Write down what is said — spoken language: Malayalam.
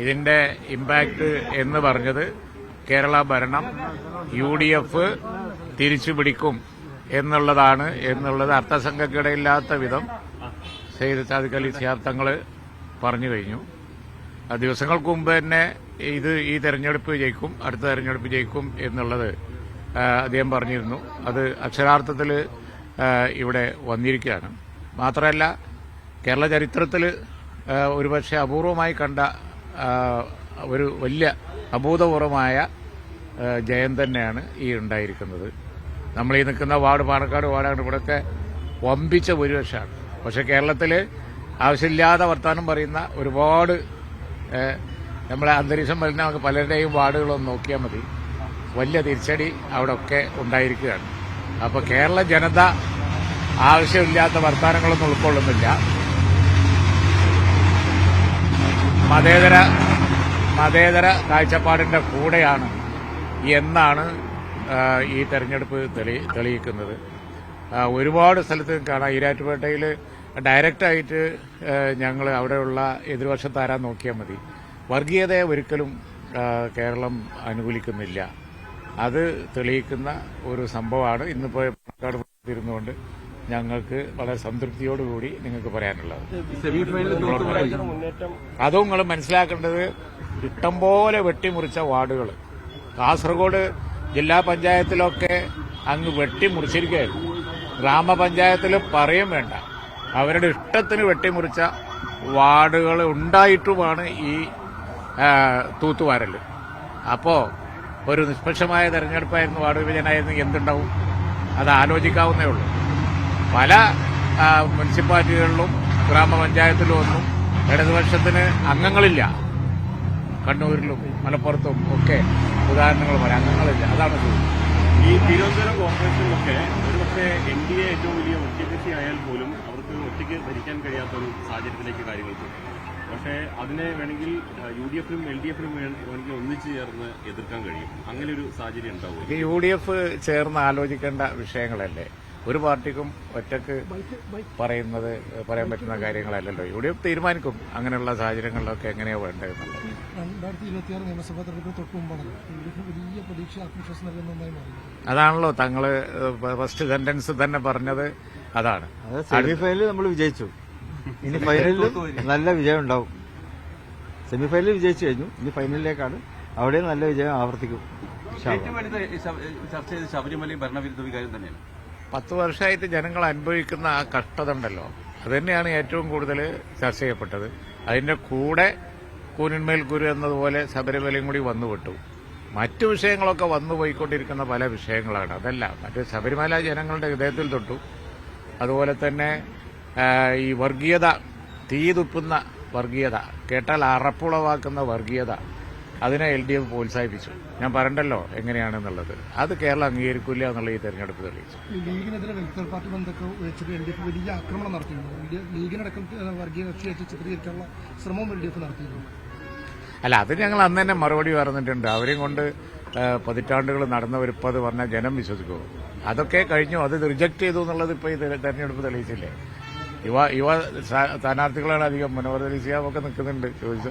ഇതിന്റെ ഇമ്പാക്ട് എന്ന് പറഞ്ഞത് കേരള ഭരണം UDF തിരിച്ചുപിടിക്കും എന്നുള്ളത് അർത്ഥസംഖ്യക്കിടയില്ലാത്ത വിധം സയ്യിദ് സാദിഖ് അലി ശിഹാബ് തങ്ങൾ പറഞ്ഞു കഴിഞ്ഞു. ദിവസങ്ങൾക്ക് മുമ്പ് തന്നെ ഈ തെരഞ്ഞെടുപ്പ് ജയിക്കും, അടുത്ത തെരഞ്ഞെടുപ്പ് ജയിക്കും എന്നുള്ളത് അദ്ദേഹം പറഞ്ഞിരുന്നു. അത് അക്ഷരാർത്ഥത്തിൽ ഇവിടെ വന്നിരിക്കുകയാണ്. മാത്രമല്ല, കേരള ചരിത്രത്തിൽ ഒരുപക്ഷെ അപൂർവമായി കണ്ട ഒരു വലിയ അഭൂതപൂർവമായ ജയം തന്നെയാണ് ഈ ഉണ്ടായിരിക്കുന്നത്. നമ്മൾ ഈ നിൽക്കുന്ന വാർഡ് പാണക്കാട് വാർഡാണ്. ഇവിടെയൊക്കെ വമ്പിച്ച ഭൂരിപക്ഷമാണ്. പക്ഷെ കേരളത്തിൽ ആവശ്യമില്ലാതെ വർത്തമാനം പറയുന്ന ഒരുപാട് നമ്മളെ അന്തരീക്ഷം വരുന്ന പലരുടെയും വാർഡുകളൊന്ന് നോക്കിയാൽ മതി. വലിയ തിരിച്ചടി അവിടെ ഒക്കെ ഉണ്ടായിരിക്കുകയാണ്. അപ്പോൾ കേരള ജനത ആവശ്യമില്ലാത്ത വർത്തമാനങ്ങളൊന്നും ഉൾക്കൊള്ളുന്നില്ല. മതേതര കാഴ്ചപ്പാടിന്റെ കൂടെയാണ് എന്നാണ് ഈ തെരഞ്ഞെടുപ്പ് തെളിയിക്കുന്നത്. ഒരുപാട് സ്ഥലത്ത് കാണാം. ഈരാറ്റുപേട്ടയിൽ ഡയറക്റ്റായിട്ട് ഞങ്ങൾ അവിടെയുള്ള എതിർവശത്താരാൻ നോക്കിയാൽ മതി. വർഗീയതയെ ഒരിക്കലും കേരളം അനുകൂലിക്കുന്നില്ല. അത് തെളിയിക്കുന്ന ഒരു സംഭവമാണ് ഇന്നിപ്പോൾ ഇരുന്നുകൊണ്ട് ഞങ്ങൾക്ക് വളരെ സംതൃപ്തിയോടുകൂടി നിങ്ങൾക്ക് പറയാനുള്ളത്. അതും നിങ്ങൾ മനസ്സിലാക്കേണ്ടത്, ഇഷ്ടംപോലെ വെട്ടിമുറിച്ച വാർഡുകൾ കാസർഗോഡ് ജില്ലാ പഞ്ചായത്തിലൊക്കെ അങ്ങ് വെട്ടിമുറിച്ചിരിക്കുകയായിരുന്നു. ഗ്രാമപഞ്ചായത്തിൽ പറയും വേണ്ട, അവരുടെ ഇഷ്ടത്തിന് വെട്ടിമുറിച്ച വാർഡുകൾ ഉണ്ടായിട്ടുമാണ് ഈ തൂത്തുവാരൽ. അപ്പോൾ ഒരു നിഷ്പക്ഷമായ തെരഞ്ഞെടുപ്പായിരുന്നു, വാർഡ് വിഭജനമായിരുന്നു, എന്തുണ്ടാവും? അത് ആലോചിക്കാവുന്നേ ഉള്ളൂ. പല മുനിസിപ്പാലിറ്റികളിലും ഗ്രാമപഞ്ചായത്തിലും ഒന്നും ഇടതുപക്ഷത്തിന് അംഗങ്ങളില്ല. കണ്ണൂരിലും മലപ്പുറത്തും ഒക്കെ ഉദാഹരണങ്ങൾ പറയാം, അംഗങ്ങളില്ല. അതാണ് ഈ തിരുവനന്തപുരം കോർപ്പറേഷനിലൊക്കെ ഒരുപക്ഷെ NDA ഏറ്റവും വലിയ ഒറ്റകക്ഷി ആയാൽ പോലും അവർക്ക് ഒറ്റയ്ക്ക് ഭരിക്കാൻ കഴിയാത്തൊരു സാഹചര്യത്തിലേക്ക് കാര്യങ്ങൾ പോകും. പക്ഷേ അതിനെ വേണമെങ്കിൽ UDF-നും LDF-നും വേണമെങ്കിൽ ഒന്നിച്ചു ചേർന്ന് എതിർക്കാൻ കഴിയും. അങ്ങനെ ഒരു സാഹചര്യം ഉണ്ടാവും. UDF ചേർന്ന് ആലോചിക്കേണ്ട വിഷയങ്ങളല്ലേ. ഒരു പാർട്ടിക്കും ഒറ്റക്ക് പറയാൻ പറ്റുന്ന കാര്യങ്ങളല്ലല്ലോ. UDF തീരുമാനിക്കും അങ്ങനെയുള്ള സാഹചര്യങ്ങളിലൊക്കെ എങ്ങനെയോ വേണ്ടതെന്നുള്ളത്. 2026 നിയമസഭാ തെരഞ്ഞെടുപ്പിന് തൊട്ട് മുമ്പാണ് വലിയ പ്രതീക്ഷ ആത്മവിശ്വാസം നൽകുന്നതായി മാറി. അതാണല്ലോ തങ്ങൾ ഫസ്റ്റ് സെന്റൻസ് തന്നെ പറഞ്ഞത്. അതാണ് സെമിഫൈനലിൽ നമ്മൾ വിജയിച്ചു. ഇനി ഫൈനലിൽ നല്ല വിജയം ഉണ്ടാവും. സെമിഫൈനലിൽ വിജയിച്ചു കഴിഞ്ഞു, ഇനി ഫൈനലിലേക്കാണ്. അവിടെ നല്ല വിജയം ആവർത്തിക്കും. ചർച്ച ചെയ്ത് ശബരിമലയും ഭരണവിരുദ്ധ വികാരം തന്നെയാണ്. 10 വർഷമായിട്ട് ജനങ്ങൾ അനുഭവിക്കുന്ന ആ കഷ്ടത ഉണ്ടല്ലോ, അത് തന്നെയാണ് ഏറ്റവും കൂടുതൽ ചർച്ച ചെയ്യപ്പെട്ടത്. അതിന്റെ കൂടെ കൂനിന്മേൽ കുരു എന്നതുപോലെ ശബരിമലയും കൂടി വന്നുവിട്ടു. മറ്റു വിഷയങ്ങളൊക്കെ വന്നുപോയിക്കൊണ്ടിരിക്കുന്ന പല വിഷയങ്ങളാണ്. അതല്ല, മറ്റ് ശബരിമല ജനങ്ങളുടെ ഹൃദയത്തിൽ തൊട്ടു. അതുപോലെ തന്നെ ഈ വർഗീയത, തീതുപ്പുന്ന വർഗീയത, കേട്ടാൽ അറപ്പുളവാക്കുന്ന വർഗീയത, അതിനെ LDF പ്രോത്സാഹിപ്പിച്ചു. ഞാൻ പറയണ്ടല്ലോ എങ്ങനെയാണെന്നുള്ളത്. അത് കേരളം അംഗീകരിക്കില്ല എന്നുള്ള ഈ തെരഞ്ഞെടുപ്പ് തെളിയിച്ചു. ലീഗിനെതിരെ വെൽഫെയർ പാർട്ടി ബന്ധമൊക്കെ വെച്ചിട്ട് LDF വലിയ ആക്രമണം നടത്തിയിരുന്നു. ലീഗിനടക്കം വർഗീയ കക്ഷിയായിട്ട് ചിത്രീകരിക്കാനുള്ള ശ്രമവും LDF നടത്തിയിരുന്നു. അല്ല, അത് ഞങ്ങൾ അന്ന് തന്നെ മറുപടി പറഞ്ഞിട്ടുണ്ട്. അവരെയും കൊണ്ട് പതിറ്റാണ്ടുകൾ നടന്നവരിപ്പോൾ അത് പറഞ്ഞാൽ ജനം വിശ്വസിക്കുമോ? അതൊക്കെ കഴിഞ്ഞു. അത് റിജക്ട് ചെയ്തു എന്നുള്ളത് ഇപ്പോൾ ഈ തെരഞ്ഞെടുപ്പ് തെളിയിച്ചില്ലേ. യുവ സ്ഥാനാർത്ഥികളാണ് അധികം. മനോഹർ അലി ശിഹാബ് ഒക്കെ നിൽക്കുന്നുണ്ട് ചോദിച്ചു.